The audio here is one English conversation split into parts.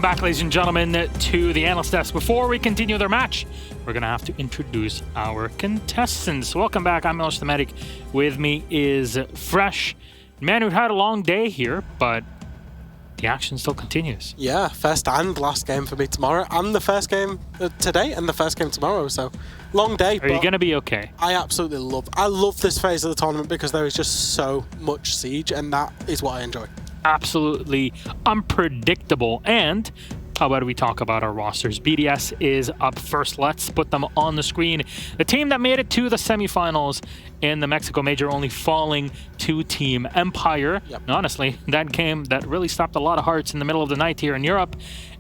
Back, ladies and gentlemen, to the Analyst desk. Before we continue their match, we're going to have to introduce our contestants. Welcome back. I'm Analyst the Medic. With me is Fresh. Man, we've had a long day here, but the action still continues. Yeah, first and last game for me tomorrow, and the first game today, and the first game tomorrow. So, long day. Are you going to be okay? I absolutely love this phase of the tournament because there is just so much siege, and that is what I enjoy. Absolutely unpredictable. And how about we talk about our rosters? BDS is up first. Let's put them on the screen. The team that made it to the semifinals in the Mexico Major, only falling to Team Empire. Yep. And honestly, that game that really stopped a lot of hearts in the middle of the night here in Europe.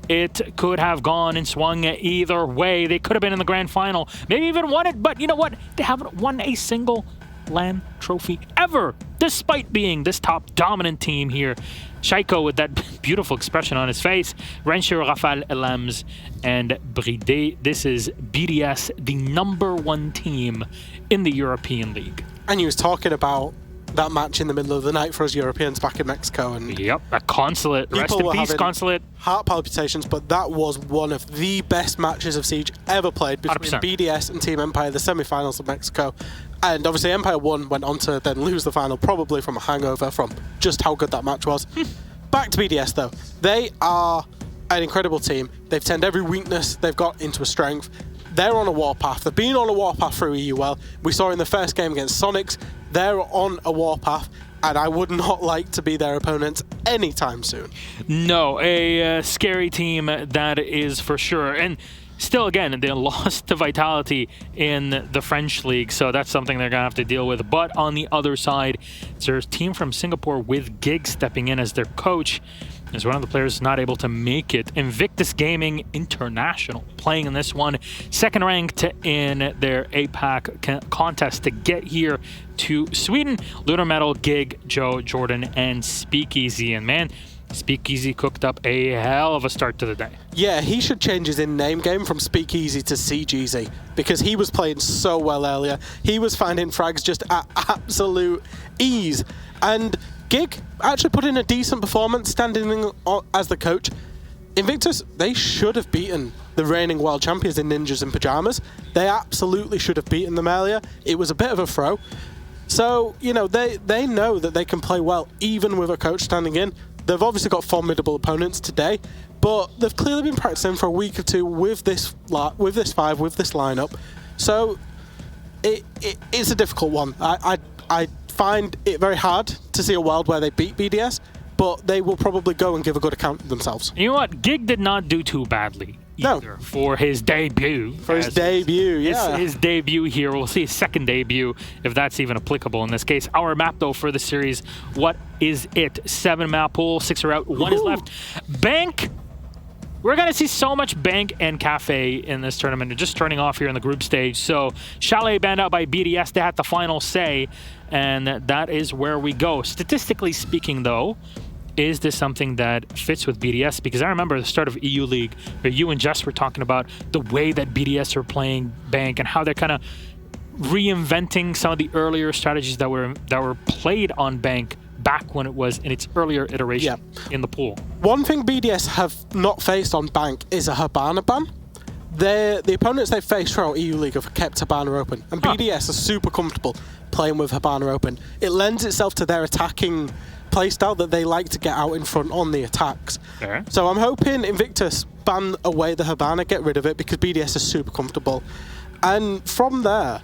It could have gone and swung either way. They could have been in the grand final, maybe even won it, but you know what? They haven't won a single LAN trophy ever, despite being this top dominant team here. Shaiko with that beautiful expression on his face. Renshiro, Rafale, Elems, and Bride. This is BDS, the #1 team in the European League. And you was talking about that match in the middle of the night for us Europeans back in Mexico. And yep, a consulate. Rest in peace, consulate. Heart palpitations, but that was one of the best matches of Siege ever played between 100%. BDS and Team Empire, the semi-finals of Mexico. And obviously Empire won, went on to then lose the final, probably from a hangover from just how good that match was. Back to BDS though. They are an incredible team. They've turned every weakness they've got into a strength. They're on a warpath. They've been on a warpath through EUL. We saw in the first game against Sonics, they're on a warpath, and I would not like to be their opponent anytime soon. No, a scary team, that is for sure. And still, again, they lost to Vitality in the French League, so that's something they're going to have to deal with. But on the other side, there's a team from Singapore with Gig stepping in as their coach. As one of the players not able to make it. Invictus Gaming International playing in this one. Second ranked in their APAC contest to get here to Sweden. Lunar Metal, Gig, Joe, Jordan, and Speakeasy. And man, Speakeasy cooked up a hell of a start to the day. Yeah, he should change his in-name game from Speakeasy to Siegeasy because he was playing so well earlier. He was finding frags just at absolute ease. And Gig actually put in a decent performance, standing in as the coach. Invictus, they should have beaten the reigning world champions in Ninjas in Pajamas. They absolutely should have beaten them earlier. It was a bit of a throw. So, you know, they know that they can play well even with a coach standing in. They've obviously got formidable opponents today, but they've clearly been practicing for a week or two with this lineup. So it's a difficult one. I find it very hard to see a world where they beat BDS, but they will probably go and give a good account of themselves. You know what? Gig did not do too badly either for his debut. His debut here. We'll see his second debut, if that's even applicable in this case. Our map, though, for the series, what is it? 7-map pool, 6 are out, 1 is left. Bank! We're going to see so much Bank and Cafe in this tournament. They're just starting off here in the group stage. So, Chalet banned out by BDS. They had the final say, and that is where we go. Statistically speaking, though, is this something that fits with BDS? Because I remember the start of EU League, where you and Jess were talking about the way that BDS are playing Bank and how they're kind of reinventing some of the earlier strategies that were played on Bank back when it was in its earlier iteration in the pool. One thing BDS have not faced on Bank is a Habana ban. The opponents they've faced throughout EU League have kept Habana open, and BDS are super comfortable playing with Habana open. It lends itself to their attacking playstyle that they like to get out in front on the attacks. So I'm hoping Invictus ban away the Habana, get rid of it, because BDS is super comfortable. And from there,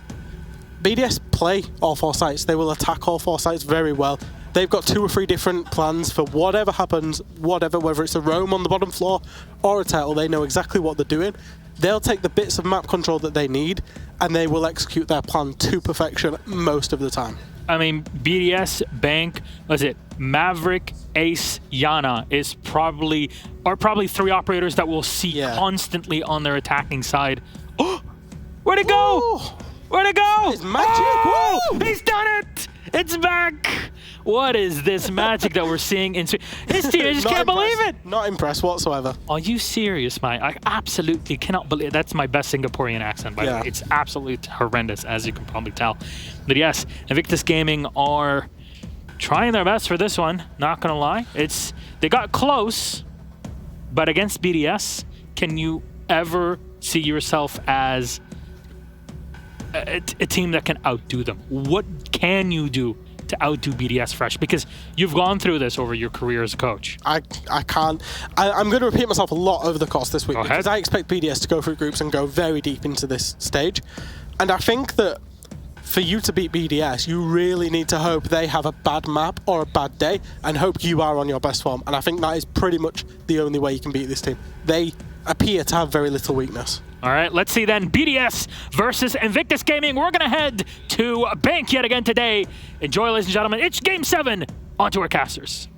BDS play all 4 sites. They will attack all 4 sites very well. They've got 2 or 3 different plans for whatever happens, whether it's a roam on the bottom floor or a turtle. They know exactly what they're doing. They'll take the bits of map control that they need, and they will execute their plan to perfection most of the time. I mean, BDS, Bank, was it Maverick, Ace, Yana are probably 3 operators that we'll see constantly on their attacking side. Oh, where'd it go? Oh, where'd it go? It's magic! Oh, Woo! he's done it! It's back! What is this magic that we're seeing in his team? I just can't believe it! Not impressed whatsoever. Are you serious, Mike? I absolutely cannot believe. That's my best Singaporean accent, by the way. It's absolutely horrendous, as you can probably tell. But yes, Invictus Gaming are trying their best for this one. Not gonna lie, they got close, But against BDS, can you ever see yourself as a team that can outdo them? What can you do to outdo BDS Fresh? Because you've gone through this over your career as a coach. I can't. I'm going to repeat myself a lot over the course this week because I expect BDS to go through groups and go very deep into this stage. And I think that for you to beat BDS, you really need to hope they have a bad map or a bad day and hope you are on your best form. And I think that is pretty much the only way you can beat this team. They appear to have very little weakness. All right, let's see then. BDS versus Invictus Gaming. We're going to head to Bank yet again today. Enjoy, ladies and gentlemen. It's Game 7 onto our casters.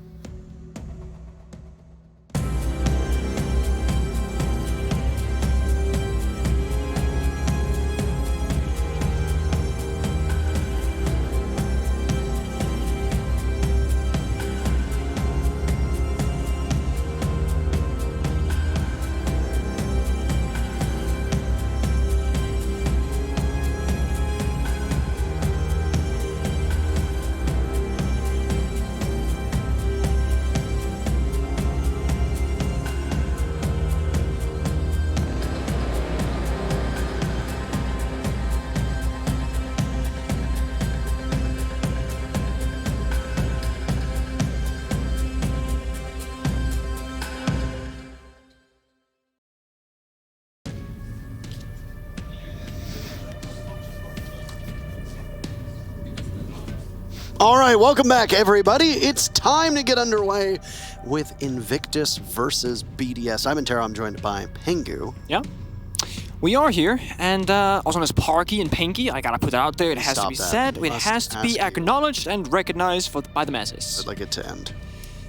All right, welcome back, everybody. It's time to get underway with Invictus versus BDS. I'm Intero. I'm joined by Pengu. Yeah, we are here, and also known as Parky and Pinky. I gotta put that out there. It has to be said. It has to be acknowledged and recognized by the masses. I'd like it to end.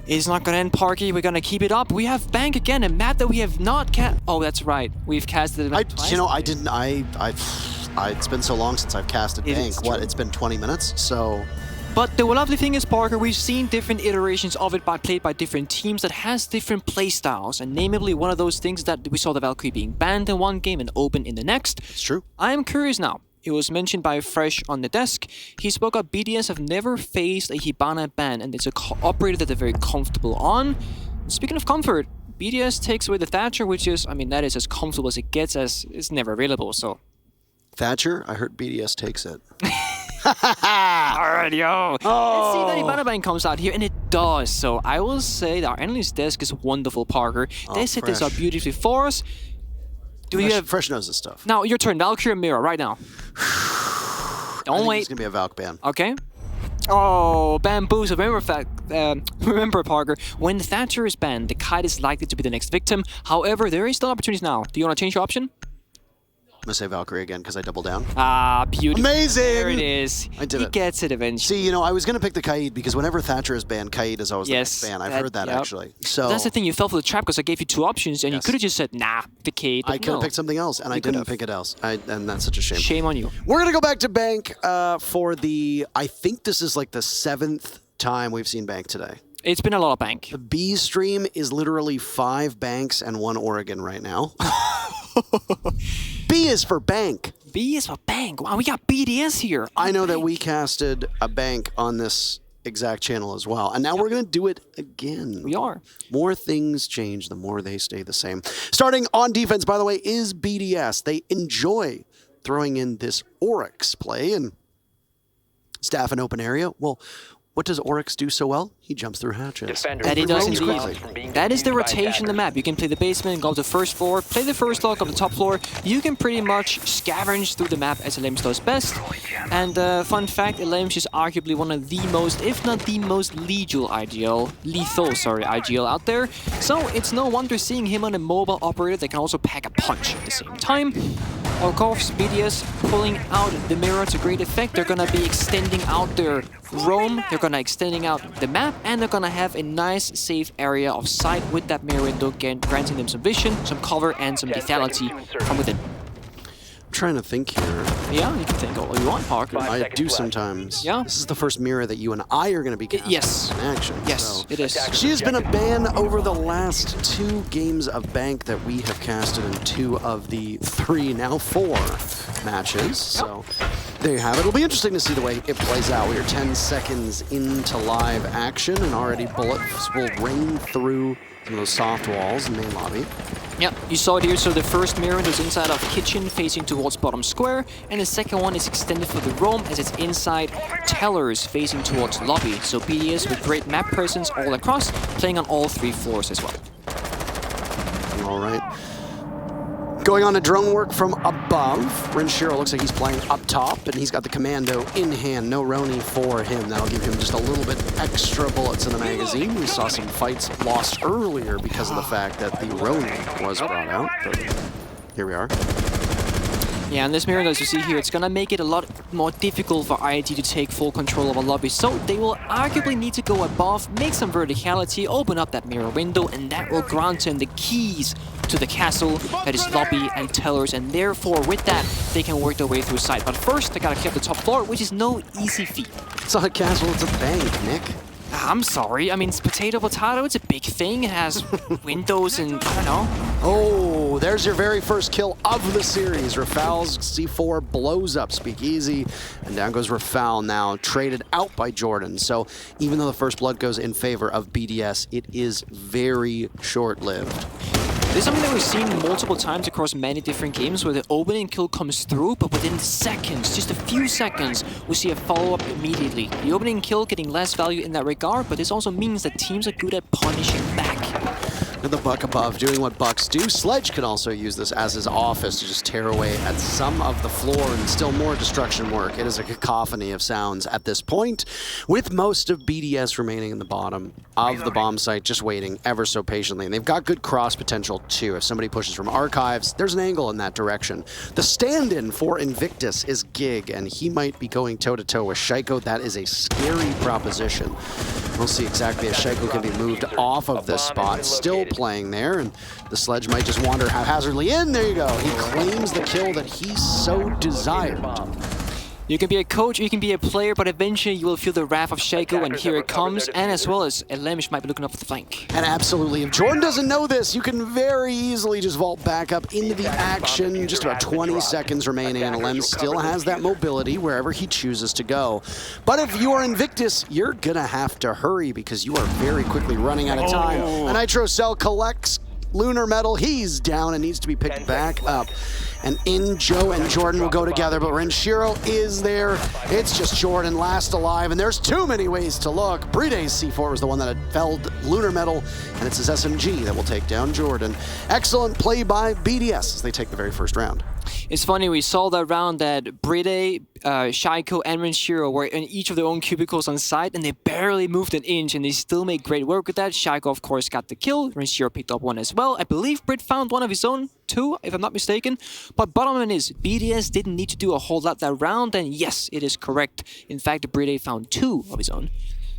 It's not gonna end, Parky. We're gonna keep it up. We have Bank again, a map that we have not cast. Oh, that's right. We've casted it twice. You know, I didn't. It's been so long since I've casted Bank. What? It's been 20 minutes. So. But the lovely thing is, Parker, we've seen different iterations of it played by different teams that has different playstyles, and namely one of those things that we saw the Valkyrie being banned in one game and open in the next. It's true. I am curious now. It was mentioned by Fresh on the desk. He spoke up BDS have never faced a Hibana ban, and it's a operator that they're very comfortable on. Speaking of comfort, BDS takes away the Thatcher, which is, I mean, that is as comfortable as it gets, as it's never available, so. Thatcher? I heard BDS takes it. Alright, yo. Let's see that Hibana ban comes out here, and it does. So I will say that our analyst desk is wonderful, Parker. They set this up beautifully for us. Fresh knows this stuff. Now, your turn. Valkyrie and Mirror, right now. Don't wait. It's going to be a Valk ban. Okay. Oh, bamboos. Remember, Parker, when the Thatcher is banned, the Kite is likely to be the next victim. However, there is still opportunities now. Do you want to change your option? I'm going to say Valkyrie again because I double down. Ah, beautiful. Amazing! There it is. I did it. He gets it eventually. See, you know, I was going to pick the Kaid because whenever Thatcher is banned, Kaid is always the next ban. I've heard that, actually. So that's the thing. You fell for the trap because I gave you two options, and you could have just said, nah, the Kaid. I could have picked something else, and I didn't pick it else. And that's such a shame. Shame on you. We're going to go back to Bank for I think this is like the 7th time we've seen Bank today. It's been a lot of Bank. The B stream is literally 5 Banks and 1 Oregon right now. B is for Bank. B is for Bank. Wow, we got BDS here. I know that we casted a Bank on this exact channel as well, and now we're going to do it again. We are. More things change, the more they stay the same. Starting on defense, by the way, is BDS. They enjoy throwing in this Oryx play and staff an open area. Well, what does Oryx do so well? He jumps through hatches. That he does indeed. That is the rotation in the map. You can play the basement, go to the first floor, play the first lock of the top floor. You can pretty much scavenge through the map as Elames does best. And fun fact, Elames is arguably one of the most, if not the most lethal IGL out there. So it's no wonder seeing him on a mobile operator that can also pack a punch at the same time. Of course, BDS pulling out the mirror to great effect. They're gonna be extending out their roam, they're gonna extending out the map, and they're gonna have a nice safe area of sight with that mirror window, granting them some vision, some cover, and some lethality from within. I'm trying to think here. Yeah, you can think all you want, Parker. I do sometimes. Yeah. This is the first mirror that you and I are going to be casting in action. Yes, so. it is. She has been a ban over the last 2 games of Bank that we have casted in 2 of the 3, now 4 matches. So There you have it. It'll be interesting to see the way it plays out. We are 10 seconds into live action, and already bullets will rain through some of those soft walls in the main lobby. Yeah, you saw it here. So the first mirror is inside of kitchen facing towards bottom square, and the second one is extended for the roam as it's inside tellers facing towards lobby. So BDS with great map presence all across, playing on all 3 floors as well. All right. Going on to drone work from above. Renshiro looks like he's playing up top, and he's got the commando in hand. No Roni for him. That'll give him just a little bit extra bullets in the magazine. We saw some fights lost earlier because of the fact that the Roni was brought out. But here we are. Yeah, and this mirror, as you see here, it's gonna make it a lot more difficult for IIT to take full control of a lobby. So they will arguably need to go above, make some verticality, open up that mirror window, and that will grant them the keys to the castle that is lobby and tellers, and therefore with that they can work their way through site. But first they gotta clear the top floor, which is no easy feat. It's not a castle, it's a bank, Nick. I'm sorry, I mean, it's potato, it's a big thing. It has windows and, I don't know. Oh, there's your very first kill of the series. Rafal's C4 blows up Speakeasy, and down goes Rafal now, traded out by Jordan. So even though the first blood goes in favor of BDS, it is very short-lived. This is something that we've seen multiple times across many different games where the opening kill comes through, but within seconds, just a few seconds, we see a follow-up immediately. The opening kill getting less value in that regard, but this also means that teams are good at punishing back. And the Buck above doing what Bucks do. Sledge can also use this as his office to just tear away at some of the floor and still more destruction work. It is a cacophony of sounds at this point, with most of BDS remaining in the bottom of the bomb site, just waiting ever so patiently. And they've got good cross potential too. If somebody pushes from archives, there's an angle in that direction. The stand-in for Invictus is Gig, and he might be going toe-to-toe with Shaiko. That is a scary proposition. We'll see exactly if Shaiko can be moved off of this spot. Still playing there, and the Sledge might just wander haphazardly in. There you go. He claims the kill that he so desired. You can be a coach, you can be a player, but eventually you will feel the wrath of Shaiko, and here it comes, and as well as Elemish might be looking up for the flank. And absolutely, if Jordan doesn't know this, you can very easily just vault back up into the action. Just about 20 seconds remaining, and Elem still has that mobility wherever he chooses to go. But if you are Invictus, you're gonna have to hurry because you are very quickly running out of time. A Nitro Cell collects Lunar Metal. He's down and needs to be picked back up. And in Joe and Jordan will go together, but Renshiro is there. It's just Jordan last alive, and there's too many ways to look. Bride's C4 was the one that had felled Lunar Metal, and it's his SMG that will take down Jordan. Excellent play by BDS as they take the very first round. It's funny, we saw that round that Bride, Shaiko, and Renshiro were in each of their own cubicles on site, and they barely moved an inch, and they still made great work with that. Shaiko, of course, got the kill. Renshiro picked up one as well. I believe Brit found one of his own, too, if I'm not mistaken. But bottom line is, BDS didn't need to do a whole lot that round, and yes, it is correct. In fact, Bride found 2 of his own.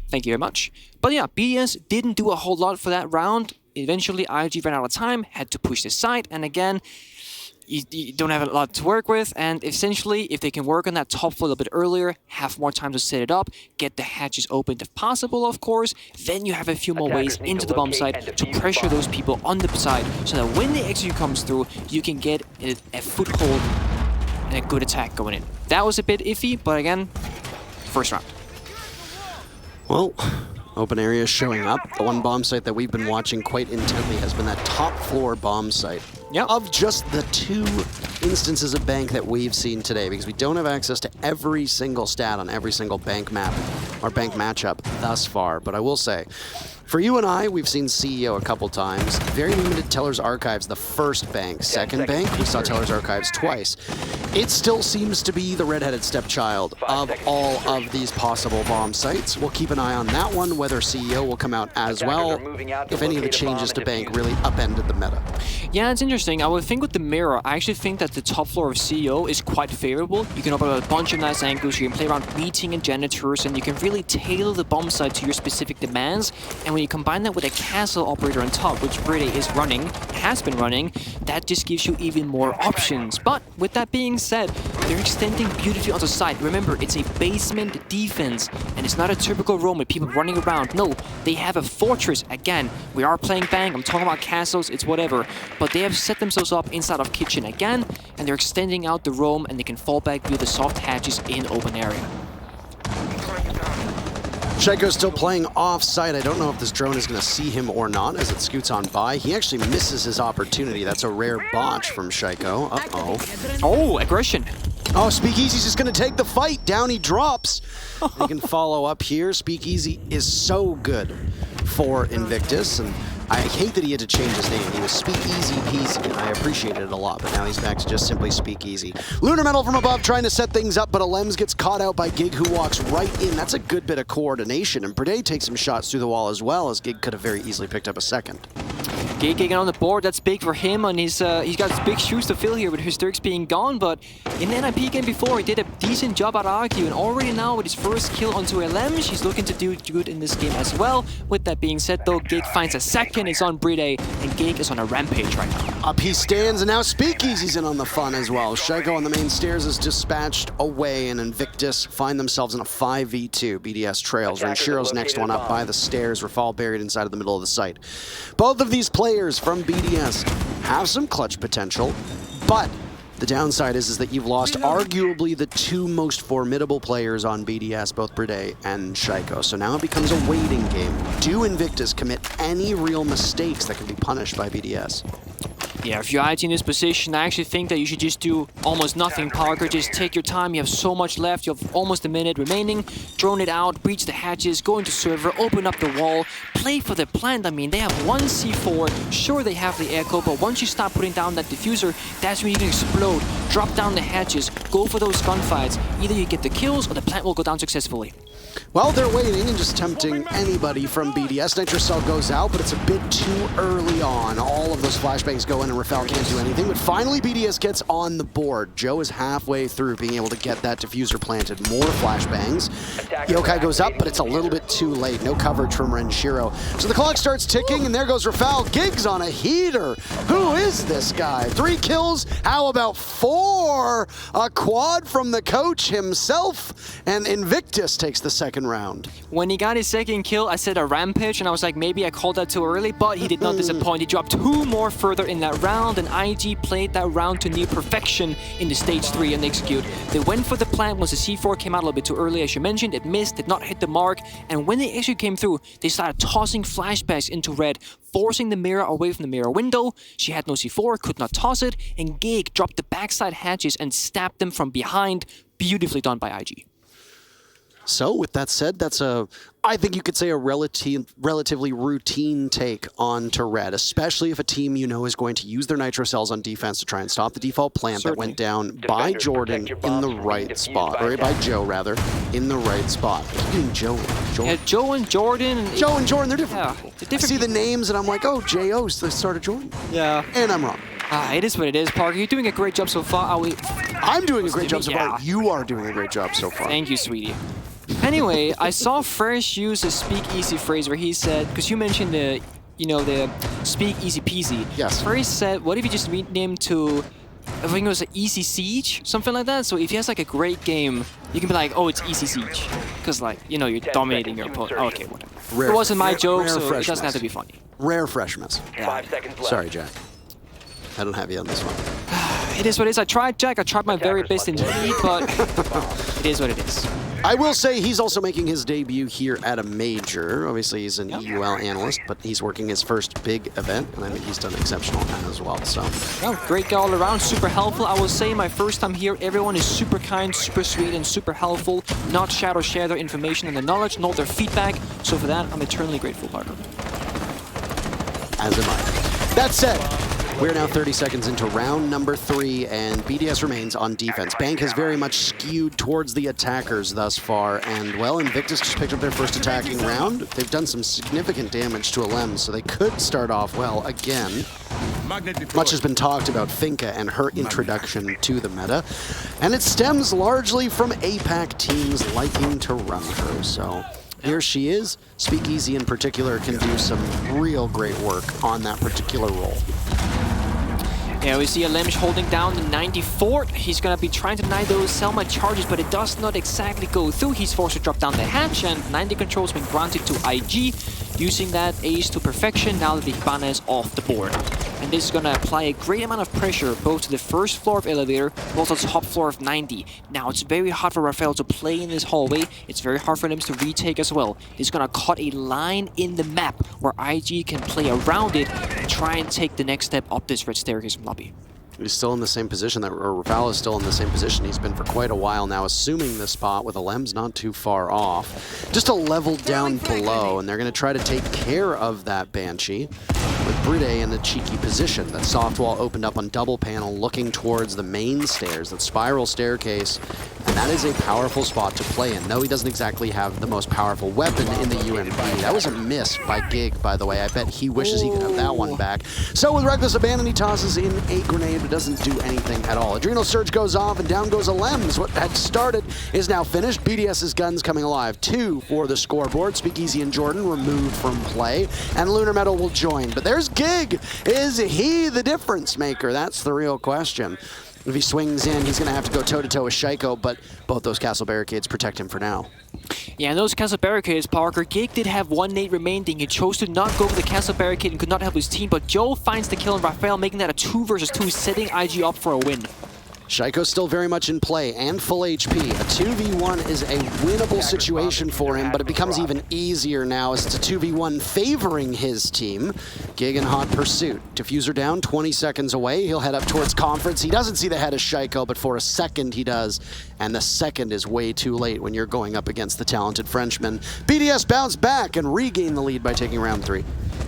Thank you very much. But yeah, BDS didn't do a whole lot for that round. Eventually, IG ran out of time, had to push the site, and again, you don't have a lot to work with, and essentially, if they can work on that top floor a little bit earlier, have more time to set it up, get the hatches opened if possible, of course, then you have a few more ways into the bomb site to pressure those people on the side, so that when the execute comes through, you can get a foothold and a good attack going in. That was a bit iffy, but again, first round. Well, open area showing up. The one bomb site that we've been watching quite intently has been that top floor bomb site. Yep. Of just the 2 instances of bank that we've seen today, because we don't have access to every single stat on every single bank map or bank matchup thus far. But I will say, for you and I, we've seen CEO a couple times. Very limited Teller's Archives, the first bank. Second bank, we saw Teller's Archives twice. It still seems to be the redheaded stepchild of all of these possible bomb sites. We'll keep an eye on that one, whether CEO will come out as well, if any of the changes to bank really upended the meta. Yeah, it's interesting. I would think with the mirror, I actually think that the top floor of CEO is quite favorable. You can open up a bunch of nice angles, you can play around meeting and janitors, and you can really tailor the bomb site to your specific demands. And when you combine that with a castle operator on top, which Brady is running, has been running, that just gives you even more options. But with that being said, They're extending beautifully on the side. Remember, it's a basement defense, and it's not a typical roam with people running around. No, they have a fortress. Again, we are playing Bang. I'm talking about castles. It's whatever. But they have set themselves up inside of kitchen again, and they're extending out the roam, and they can fall back via the soft hatches in open area. Shaiko's still playing off-site. I don't know if this drone is going to see him or not as it scoots on by. He actually misses his opportunity. That's a rare botch from Shaiko. Uh-oh. Oh, aggression. Oh, Speakeasy's just going to take the fight. Down he drops. They can follow up here. Speakeasy is so good for Invictus, and I hate that he had to change his name. He was Speakeasy Peasy, and I appreciated it a lot, but now he's back to just simply Speakeasy. Lunar Metal from above trying to set things up, but Alems gets caught out by Gig, who walks right in. That's a good bit of coordination, and Brede takes some shots through the wall as well, as Gig could have very easily picked up a second. Gig getting on the board, that's big for him, and he's got big shoes to fill here with Hysterix being gone, but in the NIP game before, he did a decent job at Argue, and already now with his first kill onto LM, she's looking to do good in this game as well. With that being said though, Gig finds a second, it's on Brede, and Gig is on a rampage right now. Up he stands, and now Speakeasy's in on the fun as well. Shaiko on the main stairs is dispatched away, and Invictus find themselves in a 5v2. BDS trails. Renshiro's next one up by the stairs. Rafal buried inside of the middle of the site. Both of these players from BDS have some clutch potential, but the downside is that you've lost arguably the two most formidable players on BDS, both Brede and Shaiko. So now it becomes a waiting game. Do Invictus commit any real mistakes that can be punished by BDS? Yeah, if you're IT in this position, I actually think that you should just do almost nothing, Parker. Just take your time. You have so much left. You have almost a minute remaining. Drone it out, breach the hatches, go into server, open up the wall, play for the plant. I mean, they have one C4. Sure, they have the echo, but once you start putting down that diffuser, that's when you can explode. Drop down the hatches, go for those gunfights. Either you get the kills or the plant will go down successfully. Well, they're waiting and just tempting anybody from BDS. Nitrocell goes out, but it's a bit too early on. All of those flashbangs go in and Rafal can't do anything, but finally BDS gets on the board. Joe is halfway through being able to get that diffuser planted. More flashbangs. Yokai goes up, but it's a little bit too late. No coverage from Renshiro. So the clock starts ticking, and there goes Rafal. Gig's on a heater. Who is this guy? 3 kills? How about 4? A quad from the coach himself, and Invictus takes the second round. When he got his second kill, I said a rampage, and I was like, maybe I called that too early, but he did not disappoint. He dropped 2 more further in that round, and IG played that round to near perfection in the stage 3 and execute. They went for the plant once the C4 came out a little bit too early, as you mentioned. It missed, did not hit the mark, and when they actually came through, they started tossing flashbangs into red, forcing the mirror away from the mirror window. She had no C4, could not toss it, and Gig dropped the backside hatches and stabbed them from behind. Beautifully done by IG. So, with that said, that's I think you could say a relatively routine take on to red, especially if a team you know is going to use their nitro cells on defense to try and stop the default plant that went down by Jordan in the right spot, or by Joe rather, in the right spot. Even Joe. Yeah, Joe and Jordan. Joe and Jordan, they're different. Yeah, People. they're different. I see the names and I'm like, oh, J.O.'s the start of Jordan. Yeah. And I'm wrong. It is what it is, Parker. You're doing a great job so far. I'm doing a great job so far. You are doing a great job so far. Thank you, sweetie. Anyway, I saw Fresh use a speakeasy phrase where he said, because you mentioned the speak easy peasy. Yes. Fresh said, what if you just rename to, I think it was an easy siege, something like that. So if he has like a great game, you can be like, oh, it's easy siege, because like you're dominating your opponent. Okay, whatever. It wasn't my joke, so it doesn't have to be funny. Rare freshness. Yeah. 5 seconds left. Sorry, Jack. I don't have you on this one. It is what it is. I tried, Jack. I tried my very best indeed, but it is what it is. I will say he's also making his debut here at a major. Obviously, he's an EUL analyst, but he's working his first big event, and I think he's done exceptional as well. So, great guy all around, super helpful. I will say my first time here, everyone is super kind, super sweet, and super helpful. Not share their information and their knowledge, nor their feedback. So for that, I'm eternally grateful, Parker. As am I. That said, we're now 30 seconds into round number 3, and BDS remains on defense. Bank has very much skewed towards the attackers thus far, and, well, Invictus just picked up their first attacking round. They've done some significant damage to Alem, so they could start off well again. Much has been talked about Finka and her introduction to the meta, and it stems largely from APAC teams liking to run her, so here she is. Speakeasy in particular can do some real great work on that particular role. Yeah, we see Alemsh holding down the 94. He's gonna be trying to deny those Selma charges, but it does not exactly go through. He's forced to drop down the hatch, and 90 control's been granted to IG, using that ace to perfection now that the Hibana is off the board. And this is gonna apply a great amount of pressure both to the first floor of elevator, but also the top floor of 90. Now it's very hard for Raphael to play in this hallway. It's very hard for Limbs to retake as well. He's gonna cut a line in the map where IG can play around it and try and take the next step up this red staircase from lobby. He's still in the same position, or Rafael is still in the same position he's been for quite a while now, assuming the spot with Alem's not too far off. Just a level down below, and they're going to try to take care of that Banshee with Bride in a cheeky position. That soft wall opened up on double panel, looking towards the main stairs, that spiral staircase, and that is a powerful spot to play in. No, he doesn't exactly have the most powerful weapon in the UMP. That was a miss by Gig, by the way. I bet he wishes he could have that one back. So with Reckless Abandon, he tosses in a grenade, but doesn't do anything at all. Adrenal Surge goes off, and down goes Alems. What had started is now finished. BDS's guns coming alive. 2 for the scoreboard. Speakeasy and Jordan removed from play, and Lunar Metal will join. But there's Gig. Is he the difference maker? That's the real question. If he swings in, he's going to have to go toe-to-toe with Shaiko, but both those castle barricades protect him for now. Yeah, and those castle barricades, Parker, Gig did have 1 nade remaining. He chose to not go for the castle barricade and could not help his team, but Joe finds the kill on Raphael, making that a 2 versus 2, setting IG up for a win. Shaiko's still very much in play and full HP. A 2v1 is a winnable situation for him, but it becomes even easier now as it's a 2v1 favoring his team. Gig in hot pursuit. Diffuser down, 20 seconds away. He'll head up towards Conference. He doesn't see the head of Shaiko, but for a second he does. And the second is way too late when you're going up against the talented Frenchman. BDS bounce back and regain the lead by taking round 3.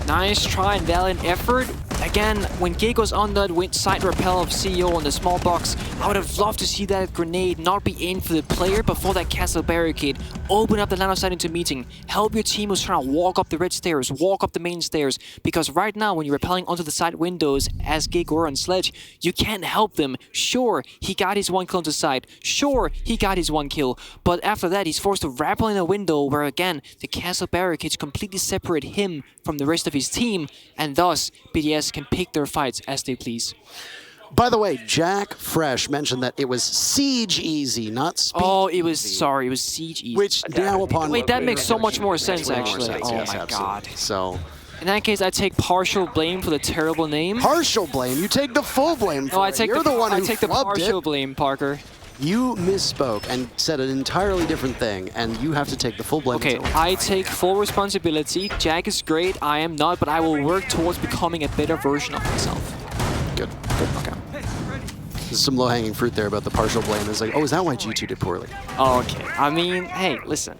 Nice try and valiant effort. Again, when Gig was on that side rappel of CEO on the small box, I would have loved to see that grenade not be aimed for the player, but for that castle barricade. Open up the line of sight into meeting. Help your team who's trying to walk up the red stairs, walk up the main stairs. Because right now, when you're rappelling onto the side windows, as Gig or on Sledge, you can't help them. Sure, he got his 1 kill on the side. Sure, he got his 1 kill. But after that, he's forced to rappel in a window where, again, the castle barricades completely separate him from the rest of his team, and thus, BDS can pick their fights as they please. By the way, Jack Fresh mentioned that it was Siege Easy, not Speed. Oh, it was, sorry, it was Siege Easy. Which now upon... Wait, that makes so much more sense, actually. Oh yes, my absolutely. god. So... In that case, I take partial blame for the terrible name. Partial blame? You take the full blame for No, I it. take You're the one who I take the flubbed partial it. blame, Parker. You misspoke and said an entirely different thing, and you have to take the full blame. Okay, I take full responsibility. Jack is great, I am not, but I will work towards becoming a better version of myself. Good. Okay. There's some low-hanging fruit there about the partial blame. It's like, oh, is that why G2 did poorly? Okay, I mean, hey, listen.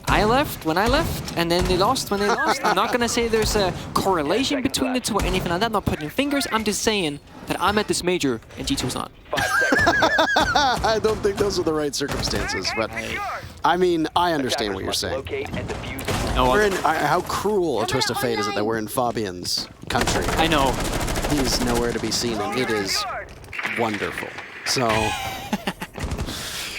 I left when I left, and then they lost when they lost. I'm not gonna say there's a correlation between the two or anything like that. I'm not putting fingers. I'm just saying that I'm at this major and G2's not. I don't think those are the right circumstances, but I mean, I understand what you're saying. How cruel a twist of fate is it that we're in Fabian's country? I know. He's nowhere to be seen, and it is wonderful. So,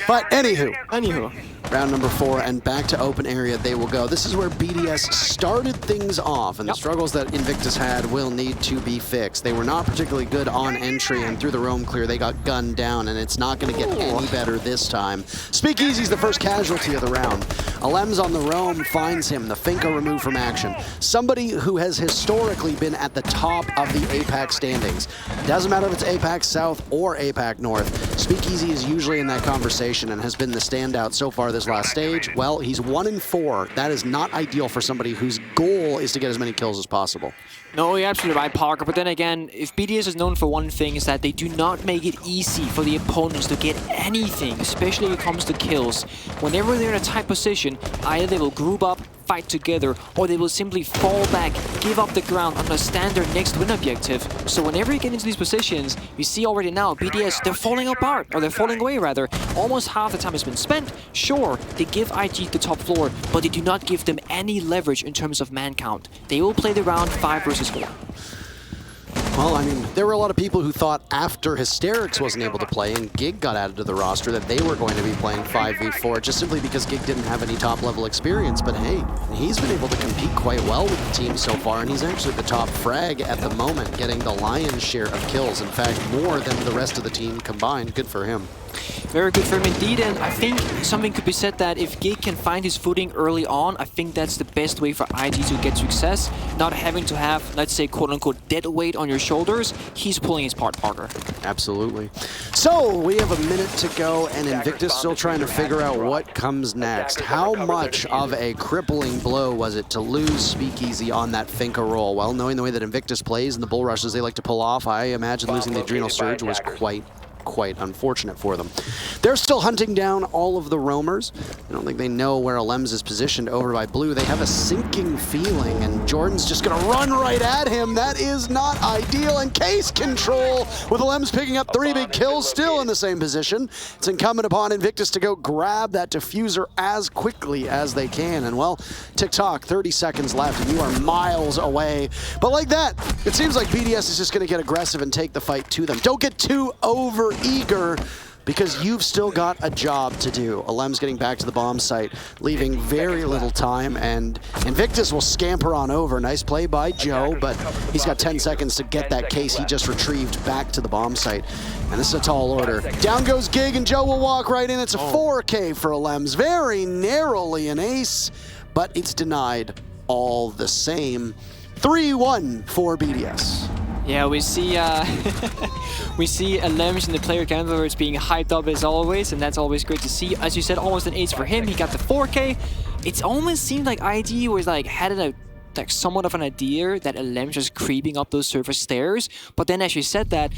but anywho. Round number 4, and back to open area they will go. This is where BDS started things off, and the struggles that Invictus had will need to be fixed. They were not particularly good on entry, and through the roam clear, they got gunned down, and it's not going to get any better this time. Speakeasy's the first casualty of the round. Alems on the roam finds him, the Finka removed from action. Somebody who has historically been at the top of the APAC standings. Doesn't matter if it's APAC South or APAC North. Speakeasy is usually in that conversation and has been the standout so far this last stage. Well, he's 1-4. That is not ideal for somebody whose goal is to get as many kills as possible. No, you're absolutely right, Parker. But then again, if BDS is known for one thing, is that they do not make it easy for the opponents to get anything, especially when it comes to kills. Whenever they're in a tight position, either they will group up, fight together, or they will simply fall back, give up the ground, understand their next win objective. So whenever you get into these positions, you see already now, BDS, they're falling apart, or they're falling away rather. Almost half the time has been spent. Sure, they give IG the top floor, but they do not give them any leverage in terms of man count. They will play the round 5 versus 4. Well, I mean, there were a lot of people who thought after Hysterics wasn't able to play and Gig got added to the roster that they were going to be playing 5v4 just simply because Gig didn't have any top-level experience. But hey, he's been able to compete quite well with the team so far, and he's actually the top frag at the moment, getting the lion's share of kills. In fact, more than the rest of the team combined. Good for him. Very good for him indeed, and I think something could be said that if Gig can find his footing early on, I think that's the best way for IG to get success. Not having to have, let's say, quote-unquote, dead weight on your shoulders. He's pulling his part harder. Absolutely. So, we have a minute to go, and Invictus still trying to figure out what comes next. How much of a crippling blow was it to lose Speakeasy on that Finka roll? Well, knowing the way that Invictus plays and the bull rushes they like to pull off, I imagine losing the Adrenal Surge was quite unfortunate for them. They're still hunting down all of the roamers. I don't think they know where Alems is positioned over by blue. They have a sinking feeling, and Jordan's just gonna run right at him. That is not ideal, and case control with Alems picking up 3 big kills, still in the same position. It's incumbent upon Invictus to go grab that diffuser as quickly as they can, and well, tick-tock, 30 seconds left, and you are miles away. But like that, it seems like BDS is just gonna get aggressive and take the fight to them. Don't get too over-eager, because you've still got a job to do. Alem's getting back to the bomb site, leaving very little time, and Invictus will scamper on over. Nice play by Joe, but he's got 10 seconds to get that case he just retrieved back to the bomb site. And this is a tall order. Down goes Gig, and Joe will walk right in. It's a 4K for Alems. Very narrowly an ace, but it's denied all the same. 3-1 for BDS. Yeah, we see we see Alems in the player canvas being hyped up as always, and that's always great to see. As you said, almost an ace for him. He got the 4K. It almost seemed like ID was like like somewhat of an idea that Alems was creeping up those server stairs. But then, as you said that,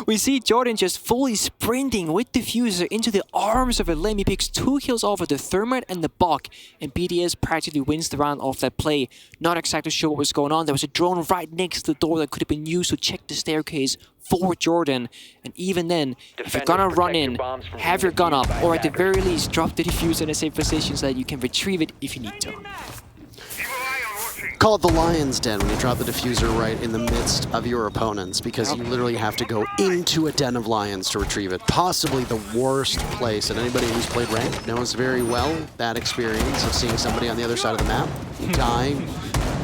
we see Jordan just fully sprinting with Diffuser into the arms of Alem. He picks 2 kills off of the Thermite and the Buck, and BDS practically wins the round off that play. Not exactly sure what was going on. There was a drone right next to the door that could have been used to check the staircase for Jordan. And even then, if you're gonna run in, have your gun up, or at the very least, drop the Diffuser in a safe position so that you can retrieve it if you need to. Call it the Lion's Den when you drop the diffuser right in the midst of your opponents, because you literally have to go into a den of lions to retrieve it. Possibly the worst place, and anybody who's played ranked knows very well that experience of seeing somebody on the other side of the map dying.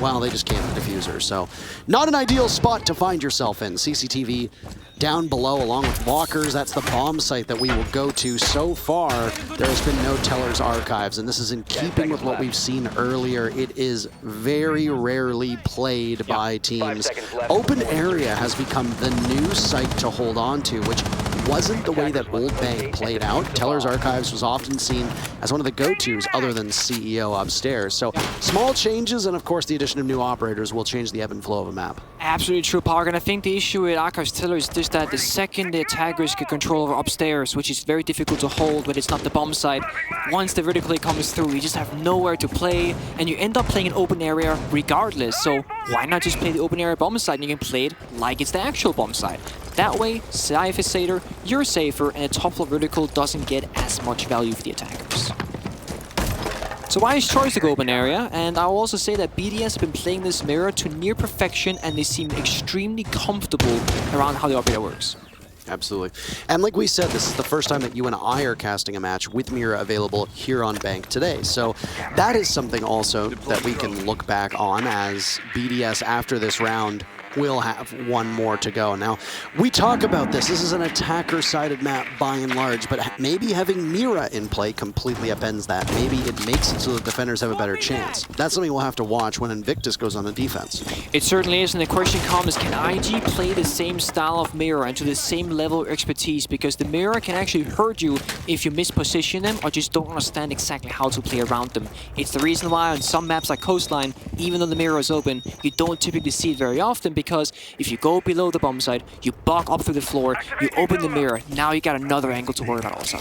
Well, they just camped the diffuser, so not an ideal spot to find yourself in. CCTV down below along with walkers. That's the bomb site that we will go to. So far, there has been no Teller's Archives, and this is in keeping with what we've seen earlier. It is very rarely played by teams. Open area has become the new site to hold on to, which wasn't the way that Old Bank played out. Teller's Archives was often seen as one of the go-tos other than CEO upstairs. So small changes, and of course the addition of new operators will change the ebb and flow of a map. Absolutely true, Park, and I think the issue with Archives Teller is just that the second the attackers get control over upstairs, which is very difficult to hold when it's not the bomb site, once the vertical comes through, you just have nowhere to play, and you end up playing an open area regardless. So why not just play the open area bomb site, and you can play it like it's the actual bomb site. That way, safe is safer, you're safer, and the top floor vertical doesn't get as much value for the attackers. So wise choice to go open area, and I'll also say that BDS have been playing this mirror to near perfection, and they seem extremely comfortable around how the operator works. Absolutely. And like we said, this is the first time that you and I are casting a match with Mira available here on Bank today. So that is something also that we can look back on, as BDS after this round will have one more to go. Now, we talk about this. This is an attacker-sided map by and large, but maybe having Mira in play completely upends that. Maybe it makes it so that defenders have a better chance. That's something we'll have to watch when Invictus goes on the defense. It certainly is, and the question comes, can IG play the same style of Mira and to the same level of expertise? Because the Mira can actually hurt you if you misposition them or just don't understand exactly how to play around them. It's the reason why on some maps like Coastline, even though the Mira is open, you don't typically see it very often, because if you go below the bomb site, you buck up through the floor, you open the mirror, now you got another angle to worry about also.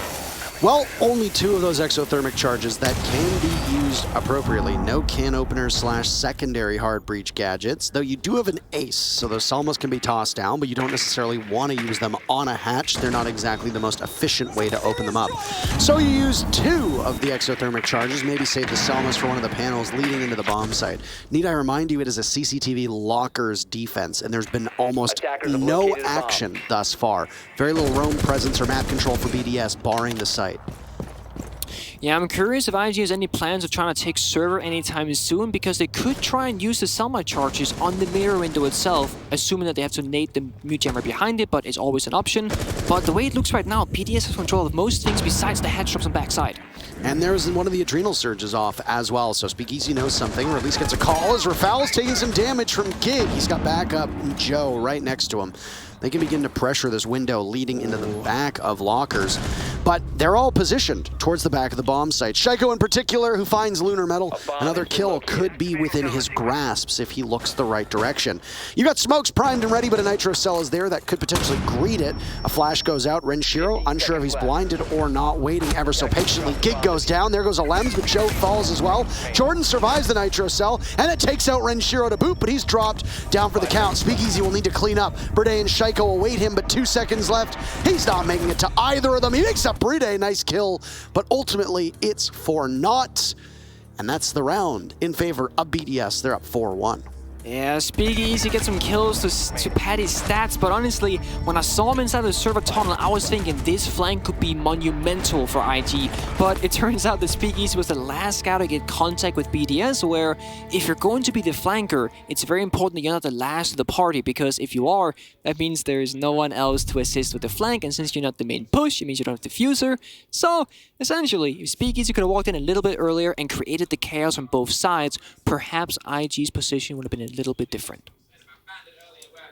Well, only 2 of those exothermic charges that can be used appropriately. No can openers / secondary hard breach gadgets, though you do have an ace, so those Salmas can be tossed down, but you don't necessarily want to use them on a hatch. They're not exactly the most efficient way to open them up. So you use 2 of the exothermic charges, maybe save the Salmas for one of the panels leading into the bomb site. Need I remind you, it is a CCTV lockers defense, and there's been almost no action thus far. Very little roam presence or map control for BDS, barring the site. Yeah, I'm curious if IG has any plans of trying to take server anytime soon, because they could try and use the Selma charges on the mirror window itself, assuming that they have to nade the mute jammer behind it, but it's always an option. But the way it looks right now, BDS has control of most things besides the hedge drops on backside. And there's one of the adrenal surges off as well, so Speakeasy knows something, or at least gets a call as Rafal's taking some damage from Gig. He's got backup Joe right next to him. They can begin to pressure this window leading into the back of lockers, but they're all positioned towards the back of the bomb site. Shaiko in particular, who finds Lunar Metal. Another kill could be within his grasps if he looks the right direction. You got smokes primed and ready, but a nitro cell is there that could potentially greet it. A flash goes out. Renshiro, unsure if he's blinded or not, waiting ever so patiently. Gig goes down. There goes a Lems, but Joe falls as well. Jordan survives the nitro cell, and it takes out Renshiro to boot, but he's dropped down for the count. Speakeasy will need to clean up. Brede and Shaiko await him, but 2 seconds left. He's not making it to either of them. He makes up Brede, nice kill, but ultimately it's for naught. And that's the round in favor of BDS. They're up 4-1. Yeah, Speakeasy gets some kills to pad his stats, but honestly, when I saw him inside the server tunnel, I was thinking this flank could be monumental for IG, but it turns out that Speakeasy was the last guy to get contact with BDS, where if you're going to be the flanker, it's very important that you're not the last of the party, because if you are, that means there's no one else to assist with the flank, and since you're not the main push, it means you don't have diffuser. So, essentially, if Speakeasy could have walked in a little bit earlier and created the chaos on both sides, perhaps IG's position would have been a little bit different.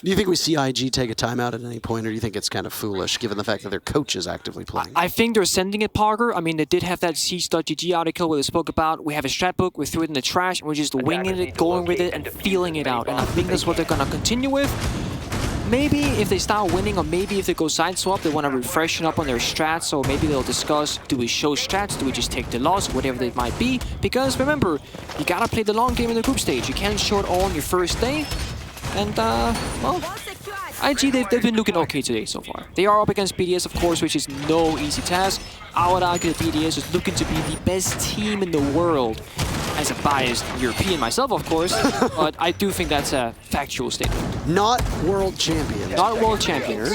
Do you think we see IG take a timeout at any point, or do you think it's kind of foolish, given the fact that their coach is actively playing? I think they're sending it, Parker. I mean, they did have that Siege.gg article where they spoke about, we have a strat book, we threw it in the trash, and we're just winging it, going with it, and feeling it out. And I think that's what they're going to continue with. Maybe if they start winning, or maybe if they go side swap, they want to refreshen up on their strats, or maybe they'll discuss, do we show strats, do we just take the loss, whatever it might be. Because remember, you gotta play the long game in the group stage. You can't show it all on your first day. And, well, IG, they've been looking okay today so far. They are up against BDS, of course, which is no easy task. I would argue that BDS is looking to be the best team in the world. As a biased European myself, of course, but I do think that's a factual statement. Not world champions. Not world champions.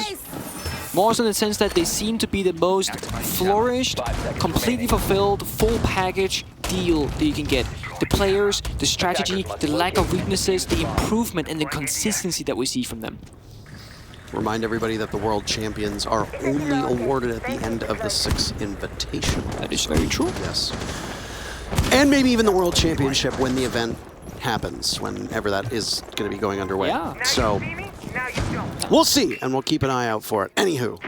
More so in the sense that they seem to be the most flourished, completely fulfilled, full package deal that you can get. The players, the strategy, the lack of weaknesses, the improvement, and the consistency that we see from them. Remind everybody that the world champions are only awarded at the end of the 6th invitation. That is very true. Yes. And maybe even the World Championship when the event happens, whenever that is going to be going underway. Yeah. So, we'll see, and we'll keep an eye out for it. Anywho,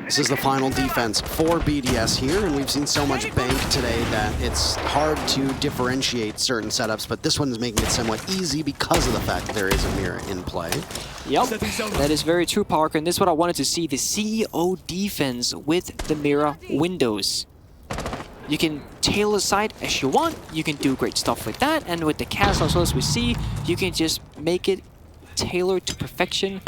this is the final defense for BDS here, and we've seen so much bank today that it's hard to differentiate certain setups, but this one is making it somewhat easy because of the fact that there is a mirror in play. Yep, that is very true, Parker, and this is what I wanted to see, the CEO defense with the mirror windows. You can tailor the site as you want, you can do great stuff with that, and with the castle as well as we see, you can just make it tailored to perfection.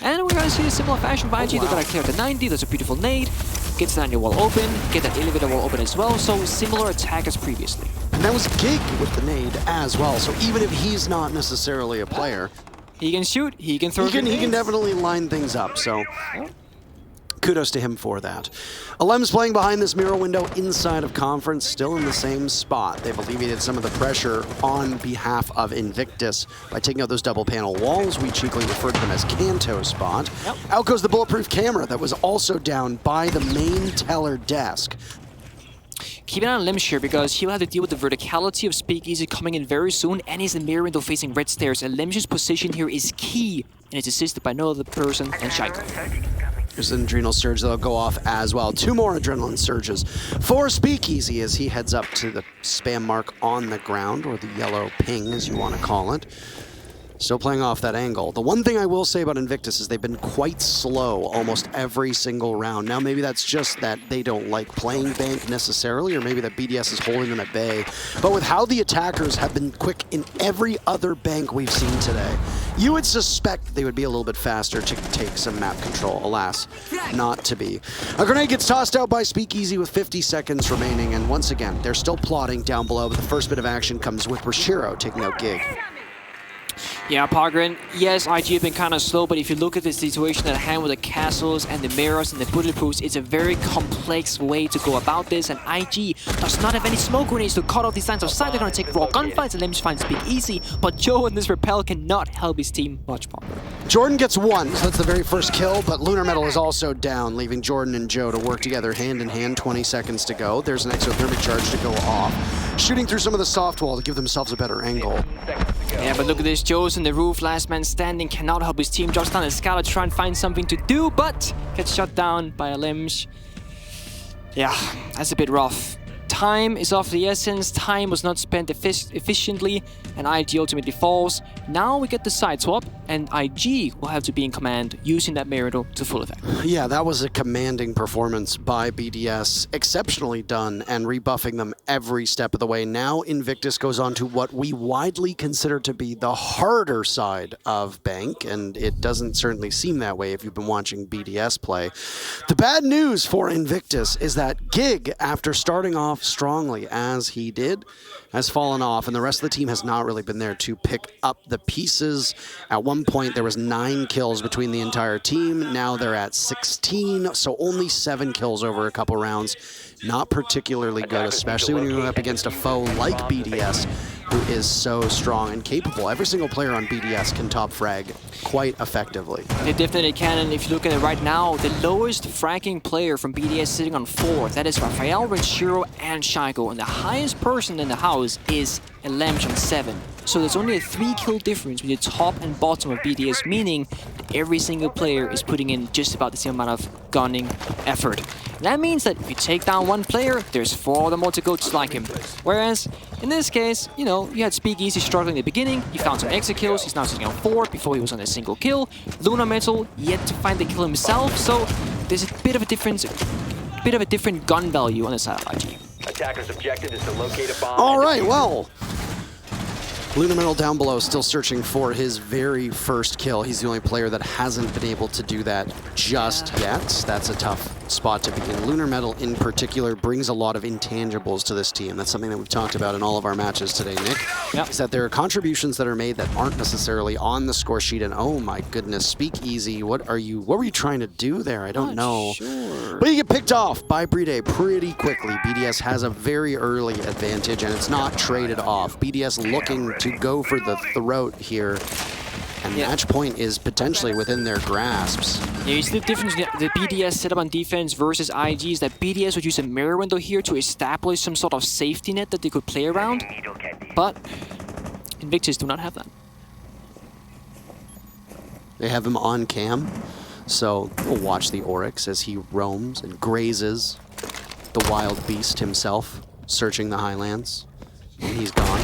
And we're going to see a similar fashion by IG. They're going to clear the 90, there's a beautiful nade, gets the 90 wall open, get that elevator wall open as well, so similar attack as previously. And that was Gig with the nade as well, so even if he's not necessarily a player, he can shoot, he can throw he can definitely line things up, so kudos to him for that. Alem's playing behind this mirror window inside of conference, still in the same spot. They've alleviated some of the pressure on behalf of Invictus by taking out those double panel walls. We cheekily referred to them as Kanto spot. Yep. Out goes the bulletproof camera that was also down by the main teller desk. Keep an eye on Limsh here because he'll have to deal with the verticality of Speakeasy coming in very soon, and he's in mirror window facing red stairs, and Limsh's position here is key, and it's assisted by no other person than Shaiko. There's an adrenal surge that'll go off as well. 2 more adrenaline surges for Speakeasy as he heads up to the spam mark on the ground, or the yellow ping as you want to call it. Still playing off that angle. The one thing I will say about Invictus is they've been quite slow almost every single round. Now maybe that's just that they don't like playing Bank necessarily, or maybe that BDS is holding them at bay. But with how the attackers have been quick in every other Bank we've seen today, you would suspect they would be a little bit faster to take some map control. Alas, not to be. A grenade gets tossed out by Speakeasy with 50 seconds remaining, and once again, they're still plotting down below, but the first bit of action comes with Rashiro taking out Gig. Yeah, Pargrin, yes, IG have been kind of slow, but if you look at the situation at hand with the castles and the mirrors and the bulletproofs, it's a very complex way to go about this, and IG does not have any smoke grenades to cut off these lines of sight. They're going to take raw gunfights, and Limbs find Speakeasy, but Joe and this Repel cannot help his team much, Pargrin. Jordan gets one, so that's the very first kill, but Lunar Metal is also down, leaving Jordan and Joe to work together hand in hand. 20 seconds to go. There's an exothermic charge to go off. Shooting through some of the soft wall to give themselves a better angle. Yeah, but look at this. Joe's on the roof, last man standing, cannot help his team. Drops down a Scala to try and find something to do, but gets shot down by a Limbs. Yeah, that's a bit rough. Time is of the essence, time was not spent efficiently, and IG ultimately falls. Now we get the side swap, and IG will have to be in command, using that mirror to full effect. Yeah, that was a commanding performance by BDS. Exceptionally done, and rebuffing them every step of the way. Now Invictus goes on to what we widely consider to be the harder side of Bank, and it doesn't certainly seem that way if you've been watching BDS play. The bad news for Invictus is that Gig, after starting off strongly as he did, has fallen off, and the rest of the team has not really been there to pick up the pieces. At one point, there was 9 kills between the entire team. Now they're at 16, so only 7 kills over a couple rounds. Not particularly good, especially when you're going up against a foe like BDS, who is so strong and capable. Every single player on BDS can top frag quite effectively. They definitely can, and if you look at it right now, the lowest fragging player from BDS sitting on 4th, that is Raphael, Renshiro, and Shaiko, and the highest person in the house is Lemch on 7. So there's only a 3-kill difference between the top and bottom of BDS, meaning that every single player is putting in just about the same amount of gunning effort. And that means that if you take down one player, there's 4 of them more to go just like him. Whereas, in this case, you know, you had Speakeasy struggling in the beginning, he found some exit kills, he's now sitting on 4 before he was on a single kill. Lunar Metal yet to find the kill himself, so there's a bit of a different gun value on the side of IG. Attacker's objective is to locate a bomb. All right, well, Lunar Metal down below still searching for his very first kill. He's the only player that hasn't been able to do that just yet. That's a tough spot to begin. Lunar Metal in particular brings a lot of intangibles to this team. That's something that we've talked about in all of our matches today, Nick. Yep. Is that there are contributions that are made that aren't necessarily on the score sheet, and oh my goodness, Speakeasy, what were you trying to do there? I don't know. Sure. But you get picked off by Bride pretty quickly. BDS has a very early advantage, and it's not traded off. BDS looking to go for the throat here, and match point is potentially within their grasps. Yeah, you see the difference in the BDS setup on defense versus IG is that BDS would use a mirror window here to establish some sort of safety net that they could play around, but Invictus do not have that. They have him on cam, so we'll watch the Oryx as he roams and grazes the wild beast himself, searching the highlands, and he's gone.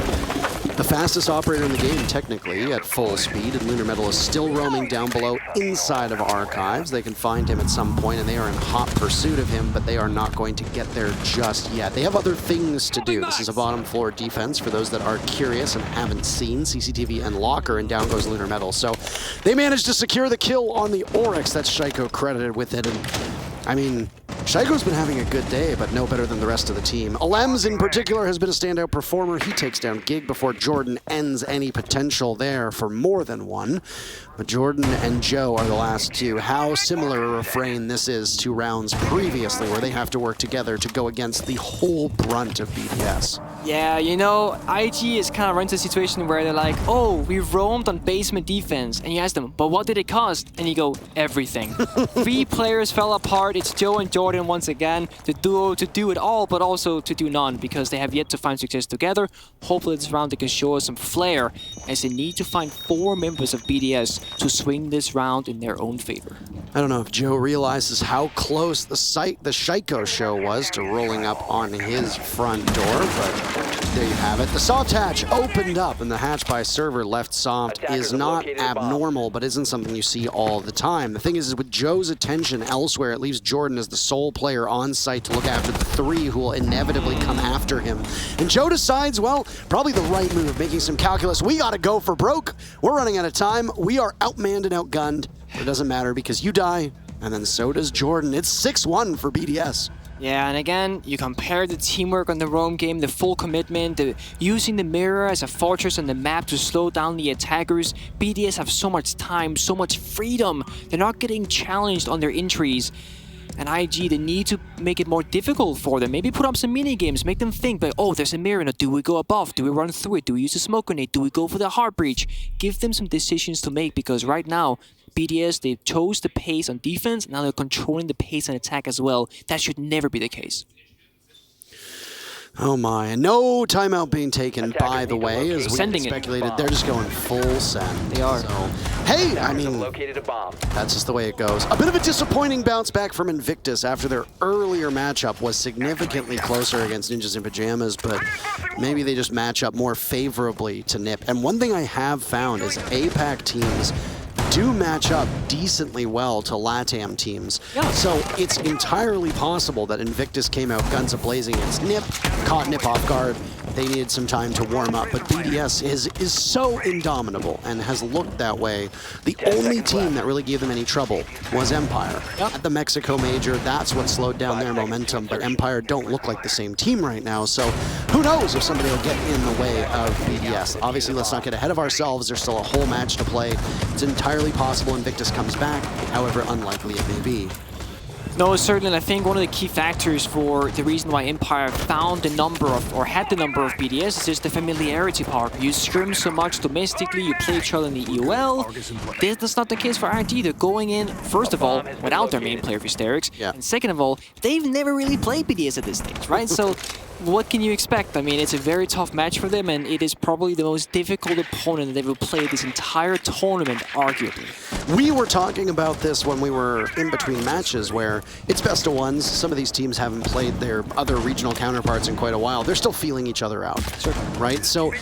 The fastest operator in the game, technically, at full speed, and Lunar Metal is still roaming down below inside of Archives. They can find him at some point, and they are in hot pursuit of him, but they are not going to get there just yet. They have other things to do. This is a bottom floor defense for those that are curious and haven't seen CCTV and Locker, and down goes Lunar Metal. So they managed to secure the kill on the Oryx. That's Shaiko credited with it, and I mean, Shaiko's been having a good day, but no better than the rest of the team. Alems, in particular, has been a standout performer. He takes down Gig before Jordan ends any potential there for more than one. But Jordan and Joe are the last two. How similar a refrain this is to rounds previously, where they have to work together to go against the whole brunt of BDS. Yeah, you know, IG is kind of run into a situation where they're like, oh, we roamed on basement defense. And you ask them, but what did it cost? And you go, everything. 3 players fell apart. It's Joe and Jordan Jordan once again, the duo to do it all, but also to do none, because they have yet to find success together. Hopefully this round they can show us some flair, as they need to find 4 members of BDS to swing this round in their own favor. I don't know if Joe realizes how close the Shaiko show was to rolling up on his front door, but there you have it. The soft hatch opened up, and the hatch by server left soft is not abnormal, but isn't something you see all the time. The thing is with Joe's attention elsewhere, it leaves Jordan as the sole player on site to look after the 3 who will inevitably come after him. And Joe decides, well, probably the right move, making some calculus. We gotta go for broke. We're running out of time. We are outmanned and outgunned. But it doesn't matter because you die, and then so does Jordan. It's 6-1 for BDS. Yeah, and again, you compare the teamwork on the roam game, the full commitment, using the mirror as a fortress on the map to slow down the attackers. BDS have so much time, so much freedom. They're not getting challenged on their entries. And IG, they need to make it more difficult for them. Maybe put up some mini games, make them think, but oh, there's a mirror. Now, do we go above? Do we run through it? Do we use a smoke grenade? Do we go for the heart breach? Give them some decisions to make, because right now, BDS, they chose the pace on defense. Now they're controlling the pace on attack as well. That should never be the case. Oh my, and no timeout being taken, by the way, as we speculated. They're just going full send. They are. So, hey, I mean, that's just the way it goes. A bit of a disappointing bounce back from Invictus after their earlier matchup was significantly closer against Ninjas in Pajamas, but maybe they just match up more favorably to NIP. And one thing I have found is APAC teams do match up decently well to LATAM teams. Yeah. So it's entirely possible that Invictus came out guns a-blazing against NIP, caught NIP off guard. They needed some time to warm up, but BDS is so indomitable and has looked that way. The only team that really gave them any trouble was Empire. Yep. At the Mexico Major, that's what slowed down their momentum, but Empire don't look like the same team right now, so who knows if somebody will get in the way of BDS. Obviously, let's not get ahead of ourselves. There's still a whole match to play. It's entirely possible Invictus comes back, however unlikely it may be. No, certainly, and I think one of the key factors for the reason why Empire found the number of, or had the number of BDS is just the familiarity part. You scrim so much domestically, you play each other in the EUL. That's not the case for RG. They're going in, first of all, without their main player, Hysterics, and second of all, they've never really played BDS at this stage, right? So what can you expect? I mean, it's a very tough match for them, and it is probably the most difficult opponent that they've played this entire tournament, arguably. We were talking about this when we were in between matches, where it's best of ones. Some of these teams haven't played their other regional counterparts in quite a while. They're still feeling each other out, right? So